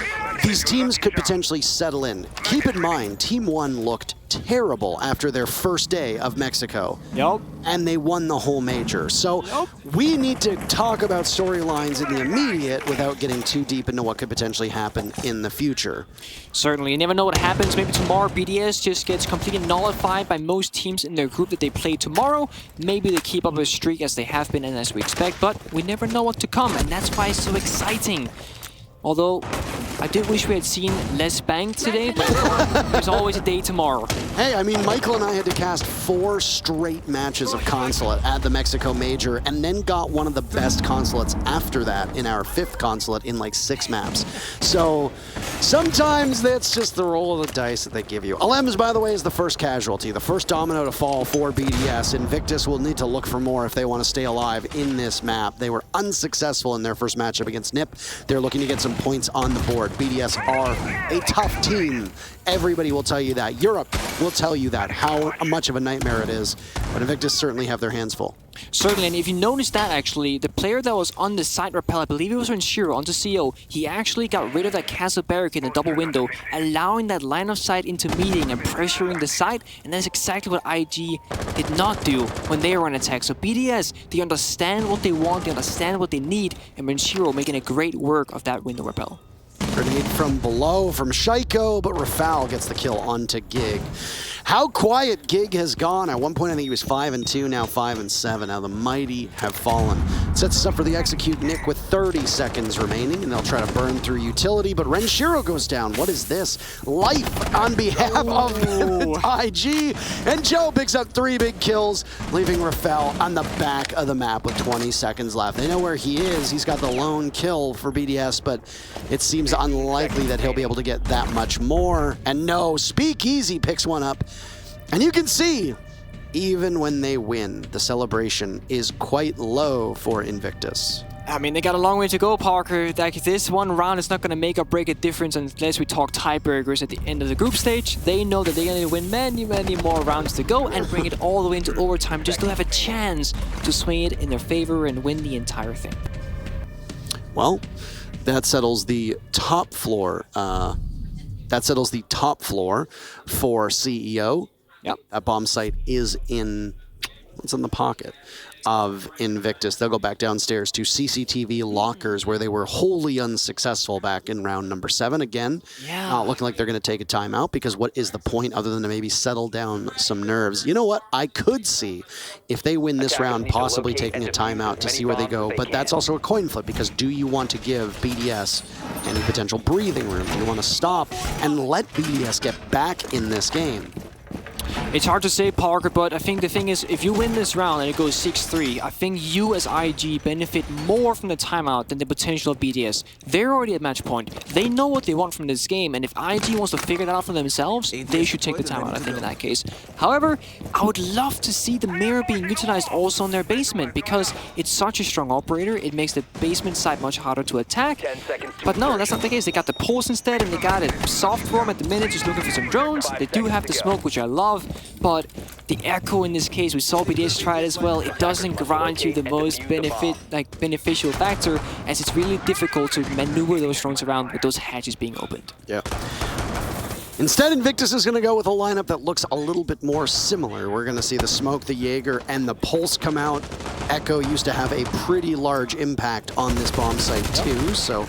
these teams could potentially settle in. Keep in mind, Team 1 looked terrible after their first day of Mexico. Yep. And they won the whole major. So we need to talk about storylines in the immediate without getting too deep into what could potentially happen in the future. Certainly. You never know what happens. Maybe tomorrow BDS just gets completely nullified by most teams in their group that they play tomorrow. Maybe they keep up a streak as they have been and as we expect, but we never know what to come, and that's why it's so exciting. Although, I did wish we had seen less Bank today, but there's always a day tomorrow. Hey, I mean, Michael and I had to cast 4 straight matches of Consulate at the Mexico Major, and then got one of the best consulates after that in our 5th consulate in like 6 maps. So sometimes that's just the roll of the dice that they give you. Alems, by the way, is the first casualty, the first domino to fall for BDS. Invictus will need to look for more if they want to stay alive in this map. They were unsuccessful in their first matchup against NIP. They're looking to get some points on the board. BDS are a tough team. Everybody will tell you that. Europe will tell you that, how much of a nightmare it is. But Invictus certainly have their hands full. Certainly, and if you notice that actually, the player that was on the side rappel, I believe it was Renshiro onto CO, he actually got rid of that castle barricade in the double window, allowing that line of sight into meeting and pressuring the side, and that's exactly what IG did not do when they were on attack. So BDS, they understand what they want, they understand what they need, and Renshiro making a great work of that window rappel. Grenade from below from Shaiko, but Rafal gets the kill onto Gig. How quiet Gig has gone. At one point, I think he was 5-2, now 5-7. Now the mighty have fallen. Sets us up for the execute Nick with 30 seconds remaining, and they'll try to burn through utility, but Renshiro goes down. What is this? Life on behalf of IG, and Joe picks up 3 big kills, leaving Rafal on the back of the map with 20 seconds left. They know where he is. He's got the lone kill for BDS, but it seems unlikely that he'll be able to get that much more. And no, Speakeasy picks one up. And you can see even when they win, the celebration is quite low for Invictus. I mean, they got a long way to go, Parker. Like, this one round is not going to make or break a difference unless we talk tiebreakers at the end of the group stage. They know that they're going to win many, many more rounds to go and bring it all the way into overtime just to have a chance to swing it in their favor and win the entire thing. Well, that settles the top floor. For CEO. Yep. That bomb site is in... What's in the pocket of Invictus? They'll go back downstairs to CCTV lockers where they were wholly unsuccessful back in round number 7. Again, not looking like they're going to take a timeout, because what is the point other than to maybe settle down some nerves? You know what? I could see, if they win this round, possibly taking a timeout to see where they go, but that's also a coin flip, because do you want to give BDS any potential breathing room? Do you want to stop and let BDS get back in this game? It's hard to say, Parker, but I think the thing is, if you win this round and it goes 6-3, I think you as IG benefit more from the timeout than the potential of BDS. They're already at match point. They know what they want from this game, and if IG wants to figure that out for themselves, they should take the timeout, I think, in that case. However, I would love to see the mirror being utilized also in their basement, because it's such a strong operator. It makes the basement side much harder to attack. But no, that's not the case. They got the pulse instead, and they got a soft roam at the minute, just looking for some drones. They do have the smoke, which I love. But the echo in this case, we saw BDS try it as well. It doesn't grant you the most beneficial factor, as it's really difficult to maneuver those drones around with those hatches being opened. Yeah. Instead, Invictus is going to go with a lineup that looks a little bit more similar. We're going to see the smoke, the Jaeger, and the pulse come out. Echo used to have a pretty large impact on this bomb site too, so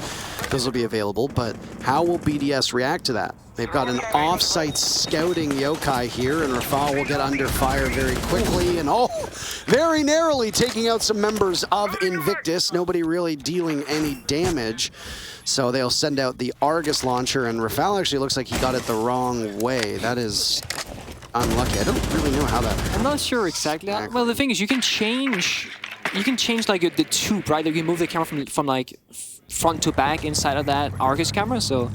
those will be available. But how will BDS react to that? They've got an off-site scouting yokai here, and Rafal will get under fire very quickly, and very narrowly taking out some members of Invictus. Nobody really dealing any damage. So they'll send out the Argus launcher, and Rafal actually looks like he got it the wrong way. That is unlucky. I don't really know how that... I'm not sure exactly. Well, the thing is, you can change like the tube, right? You can move the camera from like front to back inside of that Argus camera, so...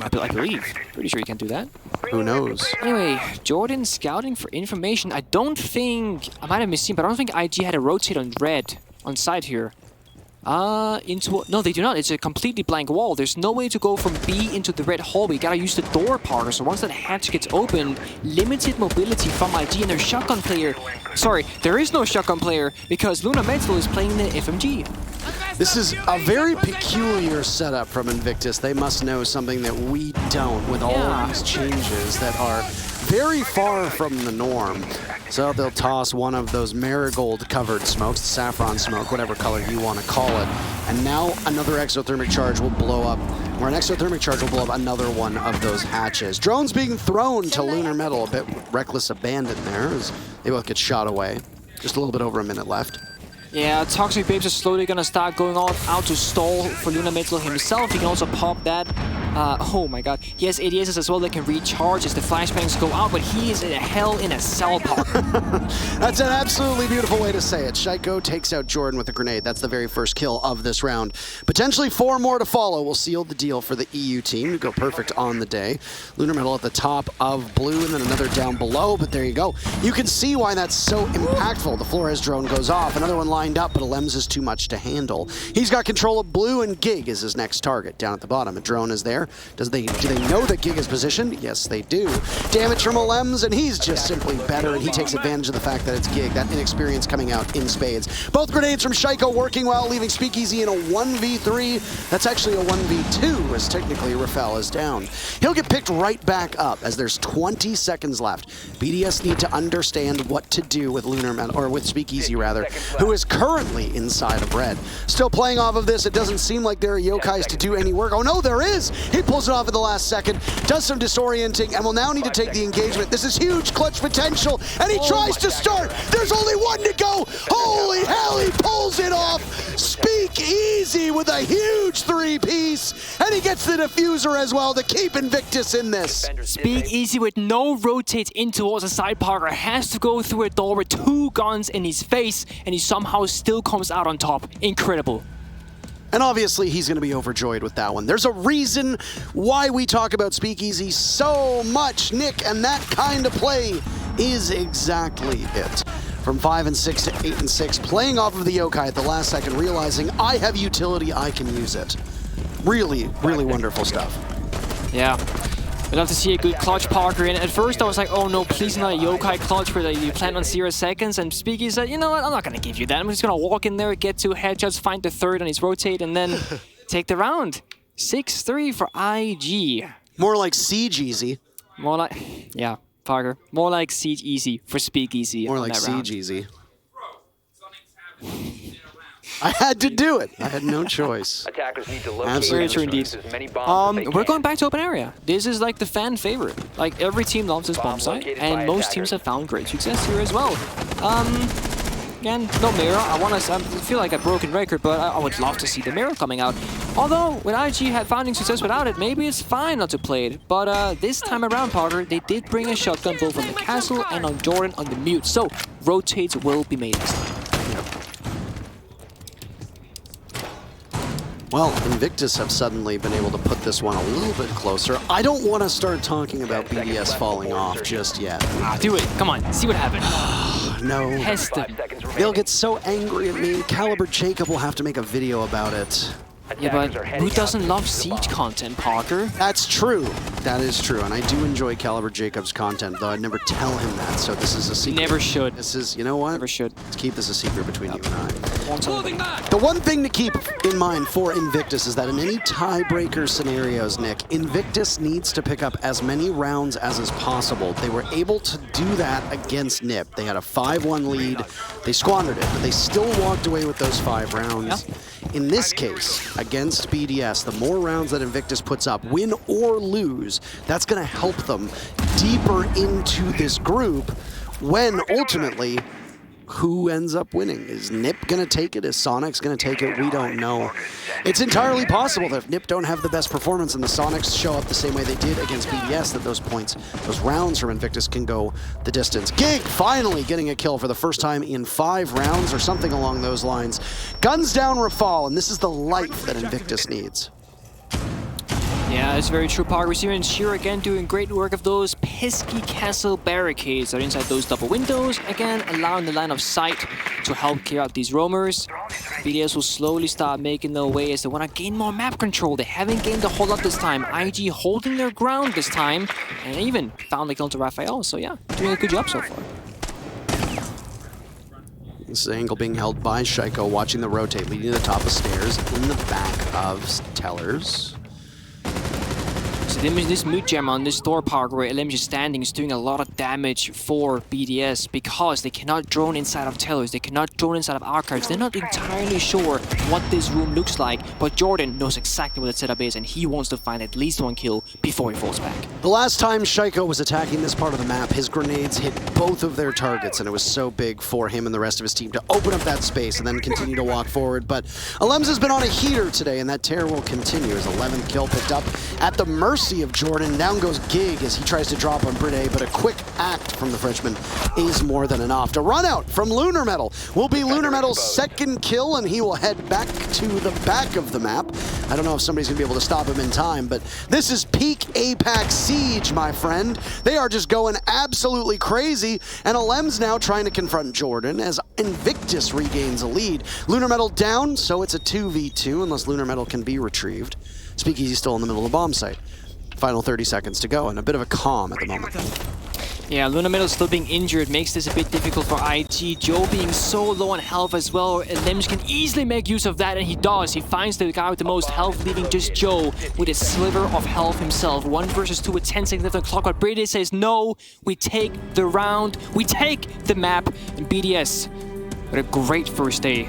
I believe. Pretty sure you can do that. Who knows? Anyway, Jordan scouting for information. I don't think... I might have missed, but I don't think IG had a rotate on red on side here. No, they do not. It's a completely blank wall. There's no way to go from B into the red hallway. You gotta use the door, Parker. So once that hatch gets opened, limited mobility from IG and their shotgun player. Sorry, there is no shotgun player because Luna Metal is playing the FMG. This is a very peculiar setup from Invictus. They must know something that we don't, with all of these changes that are very far from the norm. So they'll toss one of those marigold-covered smokes, saffron smoke, whatever color you want to call it. And now another exothermic charge will blow up, or an exothermic charge will blow up another one of those hatches. Drones being thrown to Lunar Metal, a bit reckless abandon there, as they both get shot away. Just a little bit over a minute left. Yeah, Toxic Babes is slowly gonna start going out to stall for Luna Metal himself. He can also pop that. Oh my god. He has ADSs as well that can recharge as the flashbangs go out, but he is in hell in a cell park. That's an absolutely beautiful way to say it. Shaiko takes out Jordan with a grenade. That's the very first kill of this round. Potentially 4 more to follow will seal the deal for the EU team to go perfect on the day. Lunar Metal at the top of blue and then another down below, but there you go. You can see why that's so impactful. The Flores drone goes off, another one lined up, but Alems is too much to handle. He's got control of blue, and Gig is his next target. Down at the bottom, a drone is there. Do they know that Gig is positioned? Yes, they do. Damage from Alems, and he's just simply better, and he takes advantage of the fact that it's Gig. That inexperience coming out in spades. Both grenades from Shaiko working well, leaving Speakeasy in a 1v3. That's actually a 1v2, as technically Rafal is down. He'll get picked right back up, as there's 20 seconds left. BDS need to understand what to do with Lunar Metal, or with Speakeasy rather, who is currently inside of red. Still playing off of this, it doesn't seem like there are yokais to do any work. Oh no, there is! He pulls it off at the last second, does some disorienting, and will now need to take the engagement. This is huge clutch potential, and he tries to start! There's only one to go! Holy hell, he pulls it off! Speakeasy with a huge 3-piece, and he gets the diffuser as well to keep Invictus in this. Speakeasy with no rotate in towards the side, Parker has to go through a door with 2 guns in his face, and he somehow still comes out on top. Incredible. And obviously, he's going to be overjoyed with that one. There's a reason why we talk about Speakeasy so much, Nick, and that kind of play is exactly it. From 5 and 6 to 8 and 6, playing off of the yokai at the last second, realizing I have utility, I can use it. Really, really wonderful stuff. Yeah. We'd love to see a good clutch, Parker. And at first I was like, oh no, please not a yokai clutch where you plan on 0 seconds. And Speaky said, you know what, I'm not going to give you that. I'm just going to walk in there, get 2 headshots, find the third on his rotate, and then take the round. 6-3 for IG. More like Siege Easy. More like, yeah, Parker. More like Siege Easy for Speakeasy. More like Siege Easy. I had to do it. I had no choice. Attackers need to locate Absolutely. and defuse as many bombs as they We're can. going back to open area. This is like the fan favorite. Like every team loves this bomb site, located by and most teams attackers. have found great success here as well. Again, no mirror. I feel like a broken record, but I would love to see the mirror coming out. Although, with IG finding success without it, maybe it's fine not to play it. But this time around, Parker, they did bring a shotgun both on the castle and on Jordan on the mute. So, rotates will be made this time. Well, Invictus have suddenly been able to put this one a little bit closer. I don't want to start talking about BDS falling off just yet. Do it. Come on. See what happens. No. Test them. They'll get so angry at me. Caliber Jacob will have to make a video about it. Yeah, but who doesn't love Siege content, Parker? That's true. That is true. And I do enjoy Caliber Jacob's content, though I'd never tell him that. So this is a secret. Never should. This is, you know what? Never should. Let's keep this a secret between you and I. Moving back. The one thing to keep in mind for Invictus is that in any tiebreaker scenarios, Nick, Invictus needs to pick up as many rounds as is possible. They were able to do that against NIP. They had a 5-1 lead. They squandered it, but they still walked away with those 5 rounds. Yep. In this case, against BDS, the more rounds that Invictus puts up, win or lose, that's going to help them deeper into this group when ultimately, who ends up winning? Is NIP going to take it? Is Sonics going to take it? We don't know. It's entirely possible that if NIP don't have the best performance and the Sonics show up the same way they did against BDS, that those points, those rounds from Invictus can go the distance. Gig finally getting a kill for the first time in 5 rounds or something along those lines. Guns down Rafal, and this is the life that Invictus needs. Yeah, that's very true, Parker. Receiver and Sheer again doing great work of those pesky castle barricades that are inside those double windows. Again, allowing the line of sight to help clear out these roamers. BDS will slowly start making their way as they want to gain more map control. They haven't gained a whole lot this time. IG holding their ground this time, and even found the kill to Raphael. So yeah, doing a good job so far. This angle being held by Shaiko, watching the rotate, leading to the top of stairs in the back of Tellers. So this mood gem on this door, Parker, where LMG is standing, is doing a lot of damage for BDS because they cannot drone inside of Tellers, they cannot drone inside of archives. They're not entirely sure what this room looks like, but Jordan knows exactly what the setup is, and he wants to find at least 1 kill before he falls back. The last time Shaiko was attacking this part of the map, his grenades hit both of their targets, and it was so big for him and the rest of his team to open up that space and then continue to walk forward. But Alems has been on a heater today, and that tear will continue. His 11th kill picked up at the mercy of Jordan. Down goes Gig as he tries to drop on Bride, but a quick act from the Frenchman is more than enough. To run out from Lunar Metal will be Lunar Metal's 2nd kill, and he will head back to the back of the map. I don't know if somebody's going to be able to stop him in time, but this is peak Apex Siege, my friend. They are just going absolutely crazy, and Alems now trying to confront Jordan as Invictus regains a lead. Lunar Metal down, so it's a 2v2 unless Lunar Metal can be retrieved. Speakeasy still in the middle of the bomb site. Final 30 seconds to go, and a bit of a calm at the moment. Yeah, Lunar Metal still being injured makes this a bit difficult for IG. Joe being so low on health as well, Limbs can easily make use of that, and he does. He finds the guy with the most health, leaving just Joe with a sliver of health himself. 1 versus 2 with 10 seconds left on the clock, but Brady says, no, we take the round, we take the map, and BDS with a great first day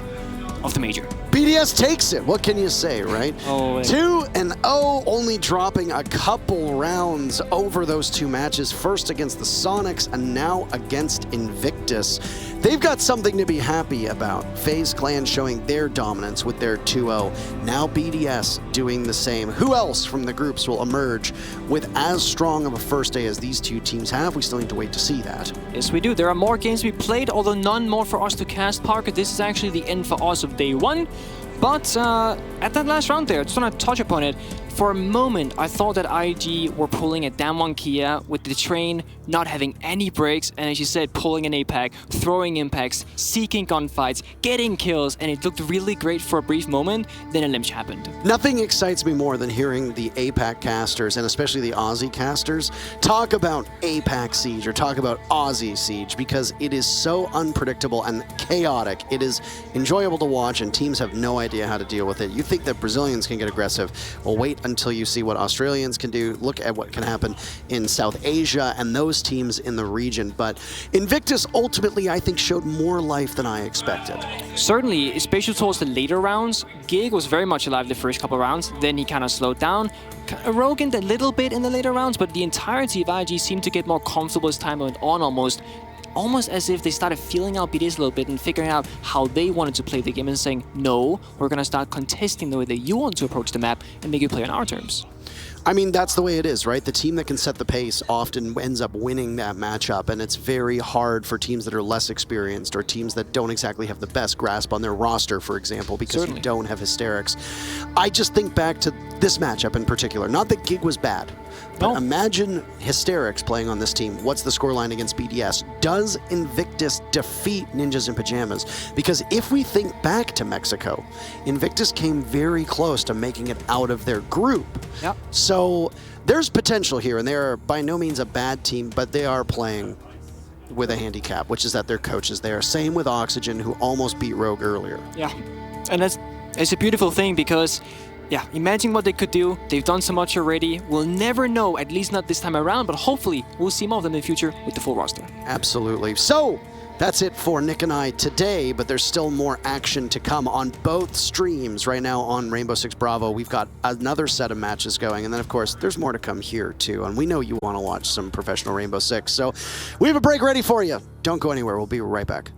of the major. BDS takes it. What can you say, right? Oh, 2-0, only dropping a couple rounds over those 2 matches. First against the Sonics and now against Invictus. They've got something to be happy about. FaZe Clan showing their dominance with their 2-0. Now BDS doing the same. Who else from the groups will emerge with as strong of a first day as these 2 teams have? We still need to wait to see that. Yes, we do. There are more games to be played, although none more for us to cast, Parker. This is actually the end for us of day 1. But at that last round there, I just want to touch upon it. For a moment, I thought that IG were pulling a down one Kia with the train not having any brakes, and as you said, pulling an APAC, throwing impacts, seeking gunfights, getting kills, and it looked really great for a brief moment. Then a limch happened. Nothing excites me more than hearing the APAC casters, and especially the Aussie casters, talk about APAC Siege or talk about Aussie Siege, because it is so unpredictable and chaotic. It is enjoyable to watch, and teams have no idea how to deal with it. You think that Brazilians can get aggressive. Well, wait until you see what Australians can do. Look at what can happen in South Asia and those teams in the region. But Invictus ultimately, I think, showed more life than I expected. Certainly, especially towards the later rounds, Gig was very much alive the first couple of rounds, then he kind of slowed down. Arrogant a little bit in the later rounds, but the entirety of IG seemed to get more comfortable as time went on almost as if they started feeling out BDS a little bit and figuring out how they wanted to play the game and saying, no, we're going to start contesting the way that you want to approach the map and make you play on our terms. I mean, that's the way it is, right? The team that can set the pace often ends up winning that matchup, and it's very hard for teams that are less experienced or teams that don't exactly have the best grasp on their roster, for example, because you don't have Hysterics. I just think back to this matchup in particular. Not that Gig was bad, but imagine Hysterics playing on this team. What's the scoreline against BDS? Does Invictus defeat Ninjas in Pajamas? Because if we think back to Mexico, Invictus came very close to making it out of their group. Yep. So there's potential here, and they are by no means a bad team, but they are playing with a handicap, which is that their coach is there. Same with Oxygen, who almost beat Rogue earlier. Yeah, and it's a beautiful thing because, yeah, imagine what they could do. They've done so much already. We'll never know, at least not this time around, but hopefully we'll see more of them in the future with the full roster. Absolutely. So that's it for Nick and I today, but there's still more action to come on both streams. Right now on Rainbow Six Bravo, we've got another set of matches going, and then of course there's more to come here too, and we know you want to watch some professional Rainbow Six, so we have a break ready for you. Don't go anywhere. We'll be right back.